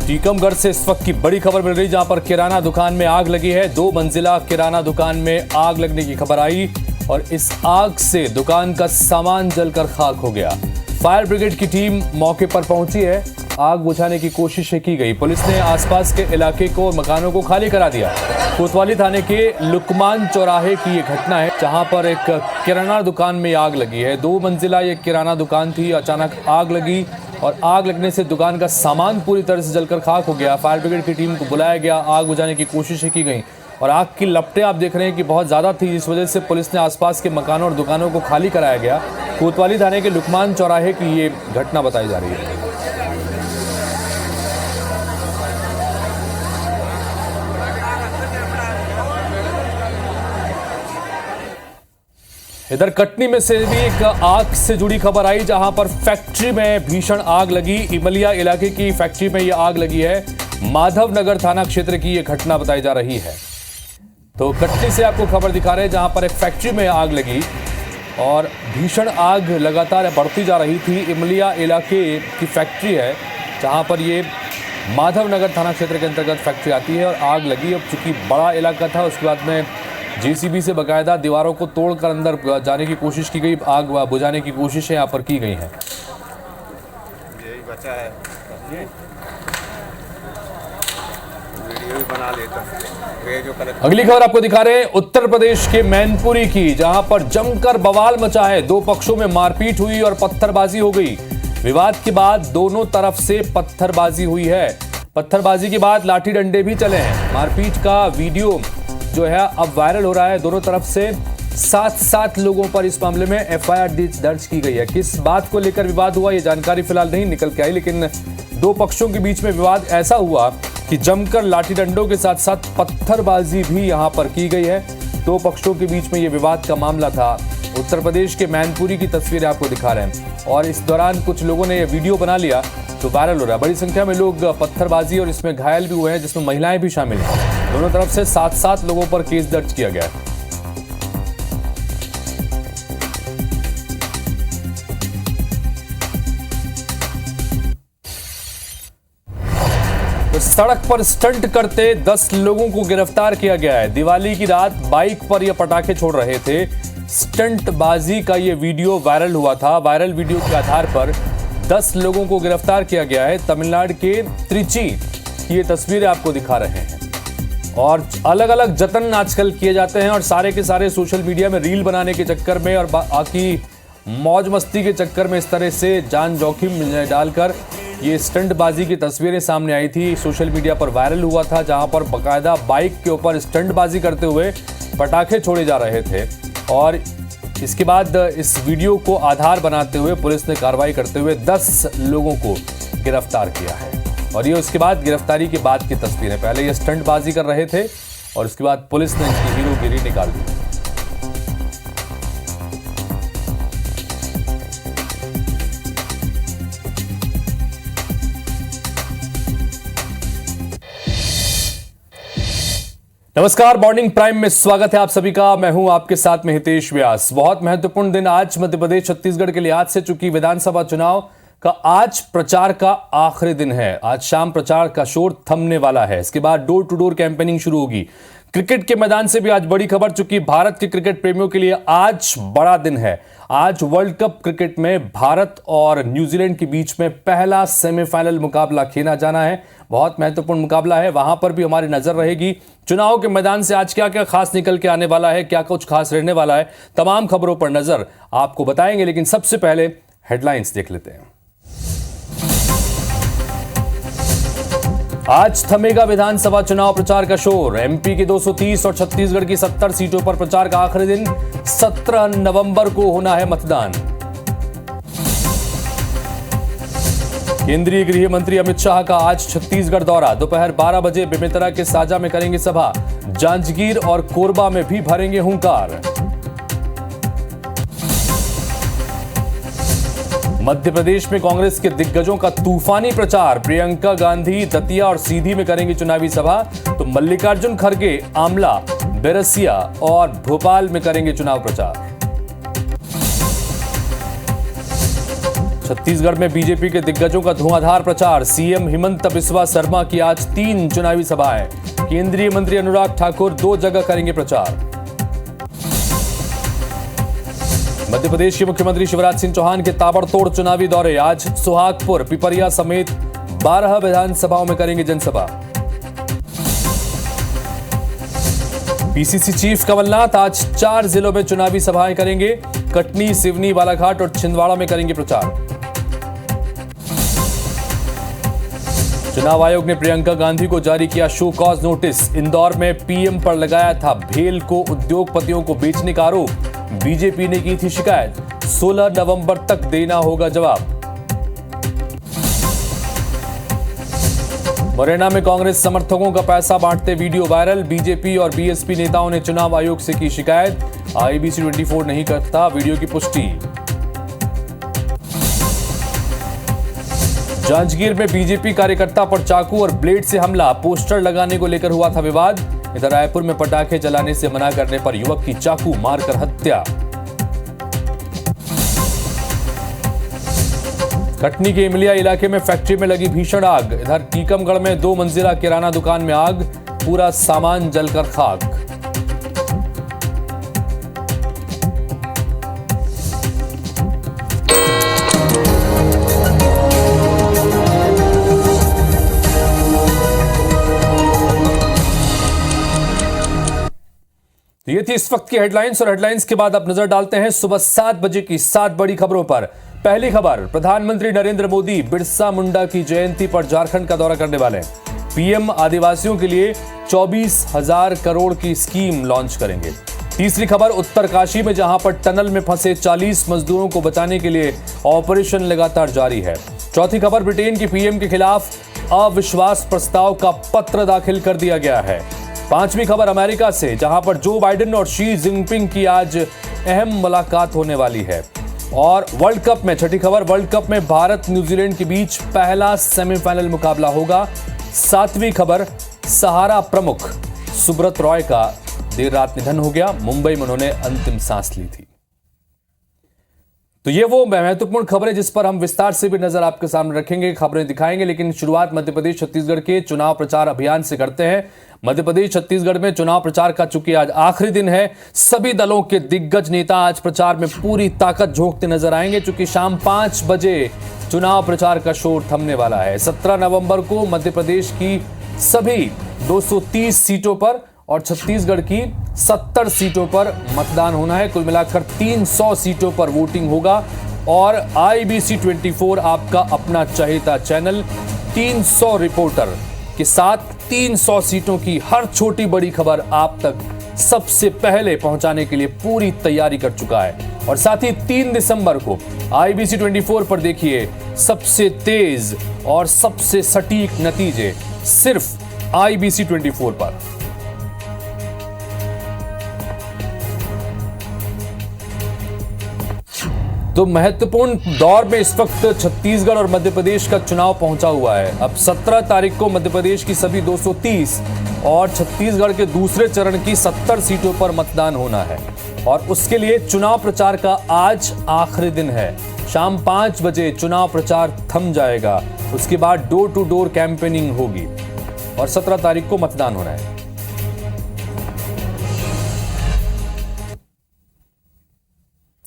टीकमगढ़ से इस वक्त की बड़ी खबर मिल रही, जहां पर किराना दुकान में आग लगी है। 2 मंजिला किराना दुकान में आग लगने की खबर आई और इस आग से दुकान का सामान जलकर खाक हो गया। फायर ब्रिगेड की टीम मौके पर पहुंची है। आग बुझाने की कोशिश की गई। पुलिस ने आसपास के इलाके को, मकानों को खाली करा दिया। कोतवाली थाने के लुकमान चौराहे की ये घटना है, जहां पर एक किराना दुकान में आग लगी है। 2 मंजिला ये किराना दुकान थी। अचानक आग लगी और आग लगने से दुकान का सामान पूरी तरह से जलकर खाक हो गया। फायर ब्रिगेड की टीम को बुलाया गया, आग बुझाने की कोशिशें की गई और आग की लपटें आप देख रहे हैं कि बहुत ज़्यादा थी, जिस वजह से पुलिस ने आसपास के मकानों और दुकानों को खाली कराया गया। कोतवाली थाने के लुकमान चौराहे की ये घटना बताई जा रही है। इधर कटनी में से भी एक आग से जुड़ी खबर आई, जहां पर फैक्ट्री में भीषण आग लगी। इमलिया इलाके की फैक्ट्री में यह आग लगी है। माधव नगर थाना क्षेत्र की यह घटना बताई जा रही है। तो कटनी से आपको खबर दिखा रहे हैं, जहां पर एक फैक्ट्री में आग लगी और भीषण आग लगातार बढ़ती जा रही थी। इमलिया इलाके की फैक्ट्री है, जहां पर ये माधव नगर थाना क्षेत्र के अंतर्गत फैक्ट्री आती है और आग लगी। अब चूंकि बड़ा इलाका था, उसके बाद में जेसीबी से बाकायदा दीवारों को तोड़कर अंदर जाने की कोशिश की गई। आग बुझाने की कोशिशें यहाँ पर की गई हैं। यही बचा है, वीडियो भी बना लेता हूं। अगली खबर आपको दिखा रहे हैं उत्तर प्रदेश के मैनपुरी की, जहां पर जमकर बवाल मचा है। 2 पक्षों में मारपीट हुई और पत्थरबाजी हो गई। विवाद के बाद दोनों तरफ से पत्थरबाजी हुई है। पत्थरबाजी के बाद लाठी डंडे भी चले हैं। मारपीट का वीडियो जो है अब वायरल हो रहा है। दोनों तरफ से 7 लोगों पर इस मामले में एफआईआर दर्ज की गई है। किस बात को लेकर विवाद हुआ, ये जानकारी फिलहाल नहीं निकल के आई, लेकिन 2 पक्षों के बीच में विवाद ऐसा हुआ कि जमकर लाठी डंडों के साथ साथ पत्थरबाजी भी यहां पर की गई है। 2 पक्षों के बीच में ये विवाद का मामला था। उत्तर प्रदेश के मैनपुरी की तस्वीरें आपको दिखा रहे हैं और इस दौरान कुछ लोगों ने यह वीडियो बना लिया तो वायरल हो रहा है। बड़ी संख्या में लोग पत्थरबाजी और इसमें घायल भी हुए हैं, जिसमें महिलाएं भी शामिल हैं। दोनों तरफ से 7 लोगों पर केस दर्ज किया गया है। तो सड़क पर स्टंट करते 10 लोगों को गिरफ्तार किया गया है। दिवाली की रात बाइक पर ये पटाखे छोड़ रहे थे। स्टंटबाजी का ये वीडियो वायरल हुआ था। वायरल वीडियो के आधार पर 10 लोगों को गिरफ्तार किया गया है। तमिलनाडु के त्रिची की ये तस्वीरें आपको दिखा रहे हैं और अलग अलग जतन आजकल किए जाते हैं और सारे के सारे सोशल मीडिया में रील बनाने के चक्कर में और बाकी मौज मस्ती के चक्कर में इस तरह से जान जोखिम डालकर ये स्टंटबाजी की तस्वीरें सामने आई थी। सोशल मीडिया पर वायरल हुआ था, जहां पर बाकायदा बाइक के ऊपर स्टंटबाजी करते हुए पटाखे छोड़े जा रहे थे और इसके बाद इस वीडियो को आधार बनाते हुए पुलिस ने कार्रवाई करते हुए 10 लोगों को गिरफ्तार किया है। और ये उसके बाद गिरफ्तारी के बाद की तस्वीरें। पहले ये स्टंटबाजी कर रहे थे और उसके बाद पुलिस ने इनकी हीरोगिरी निकाल दी। नमस्कार, मॉर्निंग प्राइम में स्वागत है आप सभी का। मैं हूं आपके साथ में हितेश व्यास। बहुत महत्वपूर्ण दिन आज मध्य प्रदेश छत्तीसगढ़ के लिहाज से, चूंकि विधानसभा चुनाव का आज प्रचार का आखिरी दिन है। आज शाम प्रचार का शोर थमने वाला है। इसके बाद डोर टू डोर कैंपेनिंग शुरू होगी। क्रिकेट के मैदान से भी आज बड़ी खबर, चूंकि भारत के क्रिकेट प्रेमियों के लिए आज बड़ा दिन है। आज वर्ल्ड कप क्रिकेट में भारत और न्यूजीलैंड के बीच में पहला सेमीफाइनल मुकाबला खेला जाना है। बहुत महत्वपूर्ण मुकाबला है, वहां पर भी हमारी नजर रहेगी। चुनाव के मैदान से आज क्या क्या खास निकल के आने वाला है, क्या कुछ खास रहने वाला है, तमाम खबरों पर नजर आपको बताएंगे। लेकिन सबसे पहले हेडलाइंस देख लेते हैं। आज थमेगा विधानसभा चुनाव प्रचार का शोर। एमपी की 230 और छत्तीसगढ़ की 70 सीटों पर प्रचार का आखिरी दिन। 17 नवंबर को होना है मतदान। केंद्रीय गृह मंत्री अमित शाह का आज छत्तीसगढ़ दौरा। दोपहर 12 बजे बेमेतरा के साजा में करेंगे सभा। जांजगीर और कोरबा में भी भरेंगे हुंकार। मध्य प्रदेश में कांग्रेस के दिग्गजों का तूफानी प्रचार। प्रियंका गांधी दतिया और सीधी में करेंगी चुनावी सभा, तो मल्लिकार्जुन खड़गे आमला, बैरसिया और भोपाल में करेंगे चुनाव प्रचार। छत्तीसगढ़ में बीजेपी के दिग्गजों का धुआंधार प्रचार। सीएम हिमंत बिस्वा शर्मा की आज 3 चुनावी सभाएं। केंद्रीय मंत्री अनुराग ठाकुर 2 जगह करेंगे प्रचार। मध्य प्रदेश के मुख्यमंत्री शिवराज सिंह चौहान के ताबड़तोड़ चुनावी दौरे। आज सुहागपुर, पिपरिया समेत 12 विधानसभाओं में करेंगे जनसभा। पीसीसी चीफ कमलनाथ आज 4 जिलों में चुनावी सभाएं करेंगे। कटनी, सिवनी, बालाघाट और छिंदवाड़ा में करेंगे प्रचार। चुनाव आयोग ने प्रियंका गांधी को जारी किया शो कॉज नोटिस। इंदौर में पीएम पर लगाया था भेल को उद्योगपतियों को बेचने का आरोप। बीजेपी ने की थी शिकायत। 16 नवंबर तक देना होगा जवाब। मुरैना में कांग्रेस समर्थकों का पैसा बांटते वीडियो वायरल। बीजेपी और बीएसपी नेताओं ने चुनाव आयोग से की शिकायत। आईबीसी 24 नहीं करता वीडियो की पुष्टि। जांजगीर में बीजेपी कार्यकर्ता पर चाकू और ब्लेड से हमला। पोस्टर लगाने को लेकर हुआ था विवाद। इधर रायपुर में पटाखे जलाने से मना करने पर युवक की चाकू मारकर हत्या। कटनी के इमलिया इलाके में फैक्ट्री में लगी भीषण आग। इधर टीकमगढ़ में 2 मंजिला किराना दुकान में आग, पूरा सामान जलकर खाक। ये थी इस वक्त की हेडलाइंस, और हेडलाइंस के बाद अब नजर डालते हैं सुबह 7 बजे की 7 बड़ी खबरों पर। पहली खबर, प्रधानमंत्री नरेंद्र मोदी बिरसा मुंडा की जयंती पर झारखंड का दौरा करने वाले हैं। पीएम आदिवासियों के लिए 24,000 करोड़ की स्कीम लॉन्च करेंगे। तीसरी खबर, उत्तरकाशी में जहां पर टनल में फंसे 40 मजदूरों को बचाने के लिए ऑपरेशन लगातार जारी है। चौथी खबर, ब्रिटेन के पीएम के खिलाफ अविश्वास प्रस्ताव का पत्र दाखिल कर दिया गया है। पांचवी खबर, अमेरिका से जहां पर जो बाइडेन और शी जिनपिंग की आज अहम मुलाकात होने वाली है। और वर्ल्ड कप में छठी खबर, वर्ल्ड कप में भारत न्यूजीलैंड के बीच पहला सेमीफाइनल मुकाबला होगा। सातवीं खबर, सहारा प्रमुख सुब्रत रॉय का देर रात निधन हो गया। मुंबई में उन्होंने अंतिम सांस ली थी। तो ये वो महत्वपूर्ण खबरें जिस पर हम विस्तार से भी नजर आपके सामने रखेंगे, खबरें दिखाएंगे। लेकिन शुरुआत मध्य प्रदेश छत्तीसगढ़ के चुनाव प्रचार अभियान से करते हैं। मध्य प्रदेश छत्तीसगढ़ में चुनाव प्रचार का चूंकि आज आखिरी दिन है, सभी दलों के दिग्गज नेता आज प्रचार में पूरी ताकत झोंकते नजर आएंगे। चूंकि शाम 5 बजे चुनाव प्रचार का शोर थमने वाला है। 17 नवंबर को मध्य प्रदेश की सभी 230 सीटों पर और छत्तीसगढ़ की 70 सीटों पर मतदान होना है। कुल मिलाकर 300 सीटों पर वोटिंग होगा। और आईबीसी 24 आपका अपना चहेता चैनल 300 रिपोर्टर के साथ 300 सीटों की हर छोटी बड़ी खबर आप तक सबसे पहले पहुंचाने के लिए पूरी तैयारी कर चुका है। और साथ ही 3 दिसंबर को आईबीसी 24 पर देखिए सबसे तेज और सबसे सटीक नतीजे सिर्फ आईबीसी 24 पर। तो महत्वपूर्ण दौर में इस वक्त छत्तीसगढ़ और मध्य प्रदेश का चुनाव पहुंचा हुआ है। अब 17 तारीख को मध्य प्रदेश की सभी 230 और छत्तीसगढ़ के दूसरे चरण की 70 सीटों पर मतदान होना है। और उसके लिए चुनाव प्रचार का आज आखिरी दिन है। शाम 5 बजे चुनाव प्रचार थम जाएगा। उसके बाद डोर टू डोर कैंपेनिंग होगी और 17 तारीख को मतदान होना है।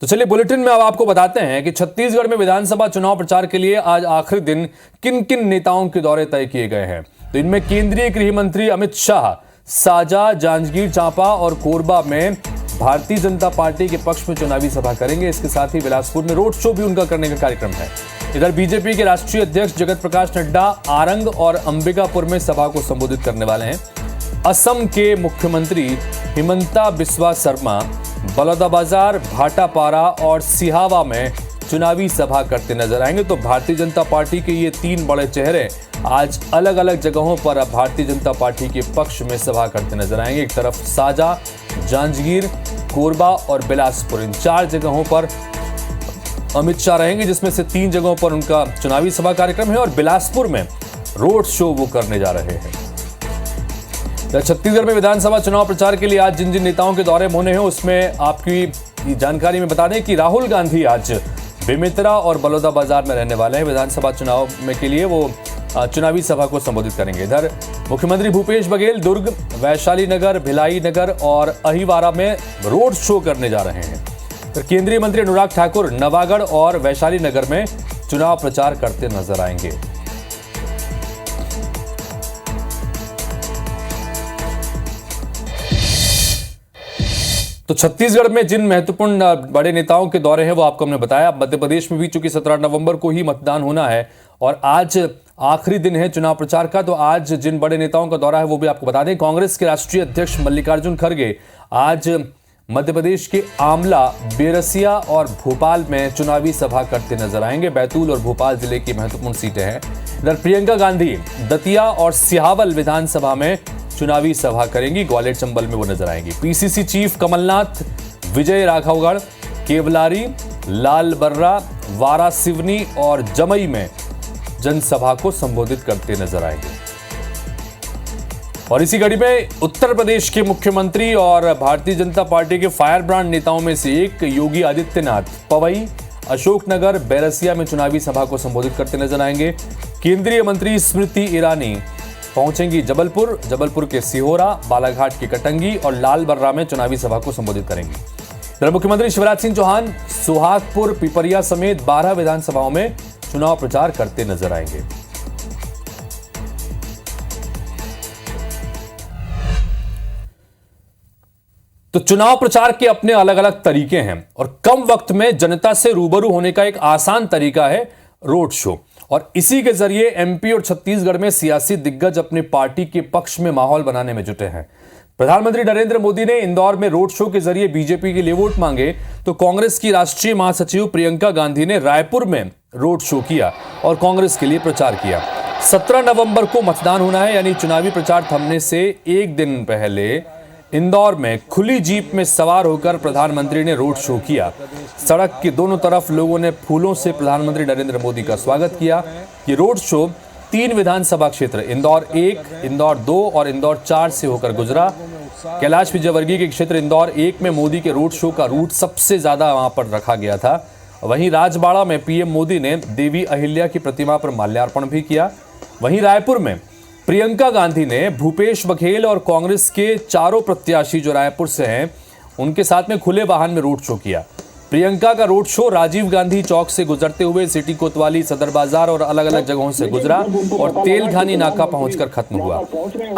तो चलिए बुलेटिन में अब आपको बताते हैं कि छत्तीसगढ़ में विधानसभा चुनाव प्रचार के लिए आज आखिरी दिन किन किन नेताओं के दौरे तय किए गए हैं। तो इनमें केंद्रीय गृह मंत्री अमित शाह साजा, जांजगीर चांपा और कोरबा में भारतीय जनता पार्टी के पक्ष में चुनावी सभा करेंगे। इसके साथ ही बिलासपुर में रोड शो भी उनका करने का कार्यक्रम है। इधर बीजेपी के राष्ट्रीय अध्यक्ष जगत प्रकाश नड्डा आरंग और अंबिकापुर में सभा को संबोधित करने वाले हैं। असम के मुख्यमंत्री हिमंता बिस्वा शर्मा बलौदाबाजार, भाटापारा और सिहावा में चुनावी सभा करते नजर आएंगे। तो भारतीय जनता पार्टी के ये 3 बड़े चेहरे आज अलग अलग जगहों पर भारतीय जनता पार्टी के पक्ष में सभा करते नजर आएंगे। एक तरफ साजा, जांजगीर, कोरबा और बिलासपुर, इन 4 जगहों पर अमित शाह रहेंगे, जिसमें से 3 जगहों पर उनका चुनावी सभा कार्यक्रम है और बिलासपुर में रोड शो वो करने जा रहे हैं। छत्तीसगढ़ में विधानसभा चुनाव प्रचार के लिए आज जिन जिन नेताओं के दौरे होने हैं उसमें आपकी जानकारी में बता दें कि राहुल गांधी आज बेमेतरा और बलौदाबाजार में रहने वाले हैं। विधानसभा चुनाव में के लिए वो चुनावी सभा को संबोधित करेंगे। इधर मुख्यमंत्री भूपेश बघेल दुर्ग, वैशाली नगर, भिलाई नगर और अहिवारा में रोड शो करने जा रहे हैं। फिर केंद्रीय मंत्री अनुराग ठाकुर नवागढ़ और वैशाली नगर में चुनाव प्रचार करते नजर आएंगे। तो छत्तीसगढ़ में जिन महत्वपूर्ण बड़े नेताओं के दौरे हैं वो आपको हमने बताया। मध्य प्रदेश में भी चूंकि 17 नवंबर को ही मतदान होना है और आज आखिरी दिन है चुनाव प्रचार का, तो आज जिन बड़े नेताओं का दौरा है वो भी आपको बता दें। कांग्रेस के राष्ट्रीय अध्यक्ष मल्लिकार्जुन खड़गे आज मध्य प्रदेश के आमला, बेरसिया और भोपाल में चुनावी सभा करते नजर आएंगे। बैतूल और भोपाल जिले की महत्वपूर्ण सीटें हैं। इधर प्रियंका गांधी दतिया और सिहावल विधानसभा में चुनावी सभा करेंगी। ग्वालियर चंबल में वो नजर आएंगी। पीसीसी चीफ कमलनाथ विजय राघवगढ़, केवलारी, लालबर्रा, वारासिवनी और जमई में जनसभा को संबोधित करते नजर आएंगे। और इसी कड़ी में उत्तर प्रदेश के मुख्यमंत्री और भारतीय जनता पार्टी के फायर ब्रांड नेताओं में से एक योगी आदित्यनाथ पवई, अशोकनगर, बैरसिया में चुनावी सभा को संबोधित करते नजर आएंगे। केंद्रीय मंत्री स्मृति ईरानी पहुंचेंगी जबलपुर के सिहोरा, बालाघाट की कटंगी और लालबर्रा में चुनावी सभा को संबोधित करेंगी। इधर मुख्यमंत्री शिवराज सिंह चौहान सुहागपुर, पिपरिया समेत 12 विधानसभाओं में चुनाव प्रचार करते नजर आएंगे। तो चुनाव प्रचार के अपने अलग अलग तरीके हैं और कम वक्त में जनता से रूबरू होने का एक आसान तरीका है रोड शो। और इसी के जरिए एमपी और छत्तीसगढ़ में सियासी दिग्गज अपनी पार्टी के पक्ष में माहौल बनाने में जुटे हैं। प्रधानमंत्री नरेंद्र मोदी ने इंदौर में रोड शो के जरिए बीजेपी के लिए वोट मांगे, तो कांग्रेस की राष्ट्रीय महासचिव प्रियंका गांधी ने रायपुर में रोड शो किया और कांग्रेस के लिए प्रचार किया। 17 नवंबर को मतदान होना है, यानी चुनावी प्रचार थमने से एक दिन पहले इंदौर में खुली जीप में सवार होकर प्रधानमंत्री ने रोड शो किया। सड़क के दोनों तरफ लोगों ने फूलों से प्रधानमंत्री नरेंद्र मोदी का स्वागत किया। ये रोड शो 3 विधानसभा क्षेत्र इंदौर 1, इंदौर 2 और इंदौर 4 से होकर गुजरा। कैलाश विजयवर्गीय के क्षेत्र इंदौर 1 में मोदी के रोड शो का रूट सबसे ज्यादा वहां पर रखा गया था। वहीं राजबाड़ा में पीएम मोदी ने देवी अहिल्या की प्रतिमा पर माल्यार्पण भी किया। वहीं रायपुर में प्रियंका गांधी ने भूपेश बघेल और कांग्रेस के चारों प्रत्याशी जो रायपुर से हैं उनके साथ में खुले वाहन में रोड शो किया। प्रियंका का रोड शो राजीव गांधी चौक से गुजरते हुए सिटी कोतवाली, सदर बाजार और अलग अलग जगहों से गुजरा और तेलघानी नाका पहुंचकर खत्म हुआ।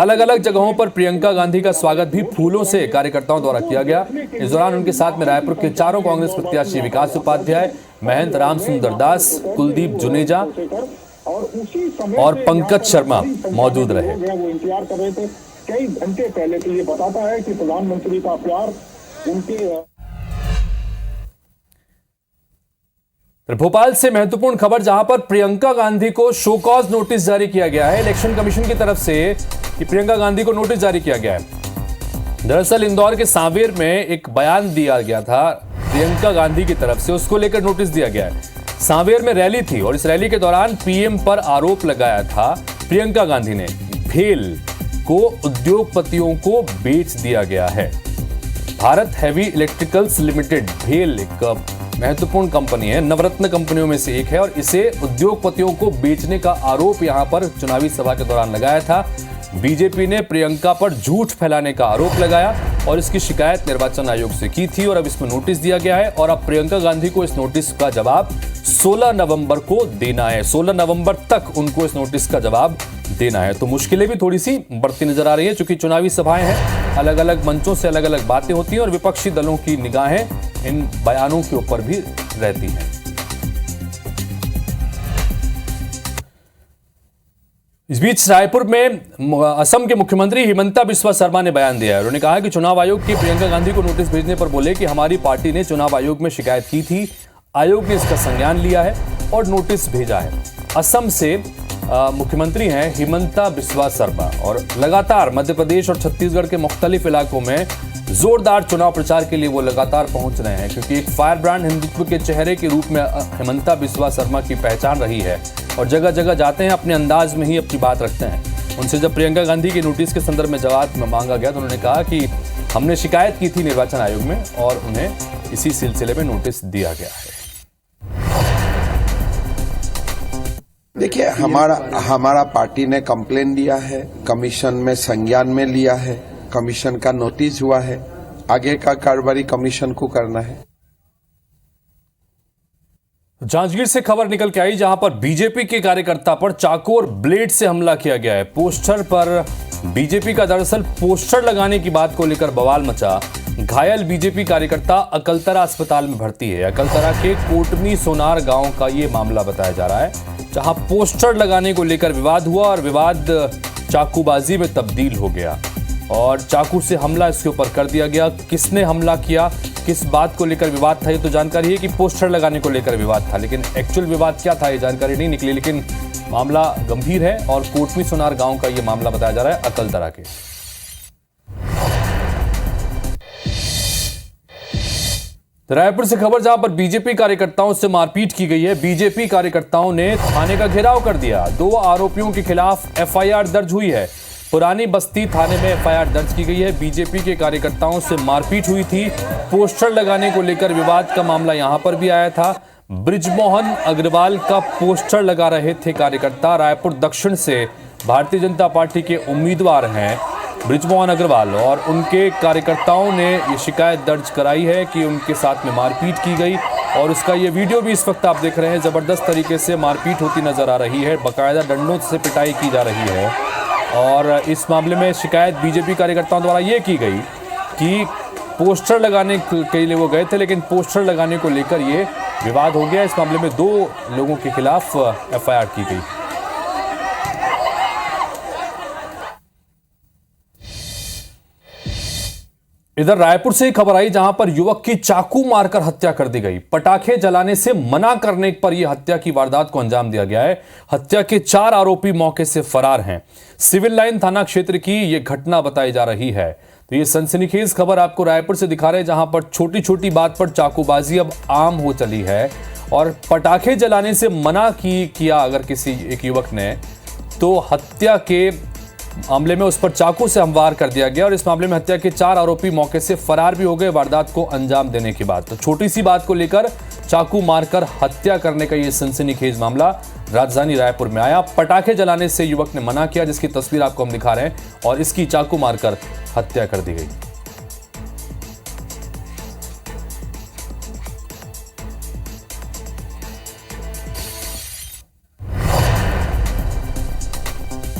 अलग अलग जगहों पर प्रियंका गांधी का स्वागत भी फूलों से कार्यकर्ताओं द्वारा किया गया। इस दौरान उनके साथ में रायपुर के चारों कांग्रेस प्रत्याशी विकास उपाध्याय, महंत रामसुंदर दास, कुलदीप जुनेजा और पंकज शर्मा मौजूद रहे। वो इंतजार कर रहे थे कई घंटे पहले, तो ये बताता है कि प्रधानमंत्री का प्यार उनके। भोपाल से महत्वपूर्ण खबर, जहां पर प्रियंका गांधी को शो कॉज नोटिस जारी किया गया है। इलेक्शन कमीशन की तरफ से कि प्रियंका गांधी को नोटिस जारी किया गया है। दरअसल इंदौर के सांवेर में एक बयान दिया गया था प्रियंका गांधी की तरफ से, उसको लेकर नोटिस दिया गया है। सांवेर में रैली थी और इस रैली के दौरान पीएम पर आरोप लगाया था प्रियंका गांधी ने भेल को उद्योगपतियों को बेच दिया गया है। भारत हैवी इलेक्ट्रिकल्स लिमिटेड भेल एक महत्वपूर्ण कंपनी है, नवरत्न कंपनियों में से एक है और इसे उद्योगपतियों को बेचने का आरोप यहां पर चुनावी सभा के दौरान लगाया था। बीजेपी ने प्रियंका पर झूठ फैलाने का आरोप लगाया और इसकी शिकायत निर्वाचन आयोग से की थी और अब इसमें नोटिस दिया गया है और अब प्रियंका गांधी को इस नोटिस का जवाब 16 नवंबर को देना है। 16 नवंबर तक उनको इस नोटिस का जवाब देना है। तो मुश्किलें भी थोड़ी सी बढ़ती नजर आ रही है, क्योंकि चुनावी सभाएं हैं, अलग अलग मंचों से अलग अलग बातें होती हैं और विपक्षी दलों की निगाहें इन बयानों के ऊपर भी रहती हैं। इस बीच रायपुर में असम के मुख्यमंत्री हिमंता बिस्वा शर्मा ने बयान दिया है। उन्होंने कहा कि चुनाव आयोग की प्रियंका गांधी को नोटिस भेजने पर बोले कि हमारी पार्टी ने चुनाव आयोग में शिकायत की थी, आयोग ने इसका संज्ञान लिया है और नोटिस भेजा है। असम से मुख्यमंत्री हैं हिमंता बिस्वा शर्मा और लगातार मध्य प्रदेश और छत्तीसगढ़ के मुख्तलिफ इलाकों में जोरदार चुनाव प्रचार के लिए वो लगातार पहुंच रहे हैं, क्योंकि एक फायर ब्रांड हिंदुत्व के चेहरे के रूप में हिमंता बिस्वा शर्मा की पहचान रही है और जगह जगह जाते हैं, अपने अंदाज में ही अपनी बात रखते हैं। उनसे जब प्रियंका गांधी के नोटिस के संदर्भ में जवाब मांगा गया तो उन्होंने कहा कि हमने शिकायत की थी निर्वाचन आयोग में और उन्हें इसी सिलसिले में नोटिस दिया गया है। देखिए, हमारा पार्टी ने कंप्लेन दिया है, कमीशन में संज्ञान में लिया है, कमीशन का नोटिस हुआ है, आगे का कार्रवाई कमीशन को करना है। जांजगीर से खबर निकल के आई जहां पर बीजेपी के कार्यकर्ता पर चाकू और ब्लेड से हमला किया गया है। पोस्टर पर बीजेपी का दरअसल पोस्टर लगाने की बात को लेकर बवाल मचा। घायल बीजेपी कार्यकर्ता अकलतरा अस्पताल में भर्ती है। अकलतरा के कोटमी सोनार गांव का ये मामला बताया जा रहा है, जहां पोस्टर लगाने को लेकर विवाद हुआ और विवाद चाकूबाजी में तब्दील हो गया और चाकू से हमला इसके ऊपर कर दिया गया। किसने हमला किया, किस बात को लेकर विवाद था, ये तो जानकारी है कि पोस्टर लगाने को लेकर विवाद था, लेकिन एक्चुअल विवाद क्या था ये जानकारी नहीं निकली। लेकिन मामला गंभीर है और कोटमी सोनार गांव का ये मामला बताया जा रहा है अकलतरा के। रायपुर से खबर जहां पर बीजेपी कार्यकर्ताओं से मारपीट की गई है। बीजेपी कार्यकर्ताओं ने थाने का घेराव कर दिया। 2 आरोपियों के खिलाफ एफआईआर दर्ज हुई है। पुरानी बस्ती थाने में एफआईआर दर्ज की गई है। बीजेपी के कार्यकर्ताओं से मारपीट हुई थी। पोस्टर लगाने को लेकर विवाद का मामला यहां पर भी आया था। बृजमोहन अग्रवाल का पोस्टर लगा रहे थे कार्यकर्ता। रायपुर दक्षिण से भारतीय जनता पार्टी के उम्मीदवार हैं बृजमोहन अग्रवाल और उनके कार्यकर्ताओं ने ये शिकायत दर्ज कराई है कि उनके साथ में मारपीट की गई और उसका ये वीडियो भी इस वक्त आप देख रहे हैं। जबरदस्त तरीके से मारपीट होती नजर आ रही है, बाकायदा डंडों से पिटाई की जा रही है। और इस मामले में शिकायत बीजेपी कार्यकर्ताओं द्वारा ये की गई कि पोस्टर लगाने के लिए वो गए थे, लेकिन पोस्टर लगाने को लेकर ये विवाद हो गया। इस मामले में 2 लोगों के खिलाफ एफआईआर की गई। इधर रायपुर से खबर आई जहां पर युवक की चाकू मारकर हत्या कर दी गई। पटाखे जलाने से मना करने पर यह हत्या की वारदात को अंजाम दिया गया है। हत्या के 4 आरोपी मौके से फरार हैं। सिविल लाइन थाना क्षेत्र की यह घटना बताई जा रही है। तो ये सनसनीखेज खबर आपको रायपुर से दिखा रहे हैं, जहां पर छोटी छोटी बात पर चाकूबाजी अब आम हो चली है और पटाखे जलाने से मना किया अगर किसी एक युवक ने, तो हत्या के मामले में उस पर चाकू से हमवार कर दिया गया और इस मामले में हत्या के 4 आरोपी मौके से फरार भी हो गए वारदात को अंजाम देने के बाद। तो छोटी सी बात को लेकर चाकू मारकर हत्या करने का ये सनसनीखेज मामला राजधानी रायपुर में आया। पटाखे जलाने से युवक ने मना किया, जिसकी तस्वीर आपको हम दिखा रहे हैं, और इसकी चाकू मारकर हत्या कर दी गई।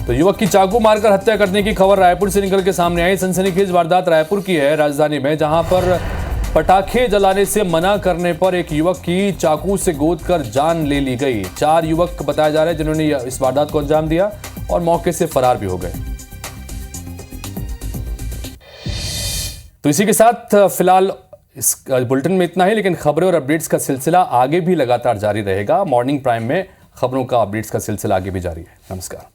तो युवक की चाकू मारकर हत्या करने की खबर रायपुर से निकल के सामने आई। सनसनीखेज वारदात रायपुर की है, राजधानी में, जहां पर पटाखे जलाने से मना करने पर एक युवक की चाकू से गोदकर जान ले ली गई। 4 युवक बताए जा रहे हैं जिन्होंने इस वारदात को अंजाम दिया और मौके से फरार भी हो गए। तो इसी के साथ फिलहाल इस बुलेटिन में इतना ही, लेकिन खबरें और अपडेट्स का सिलसिला आगे भी लगातार जारी रहेगा। मॉर्निंग प्राइम में खबरों का अपडेट्स का सिलसिला आगे भी जारी है। नमस्कार।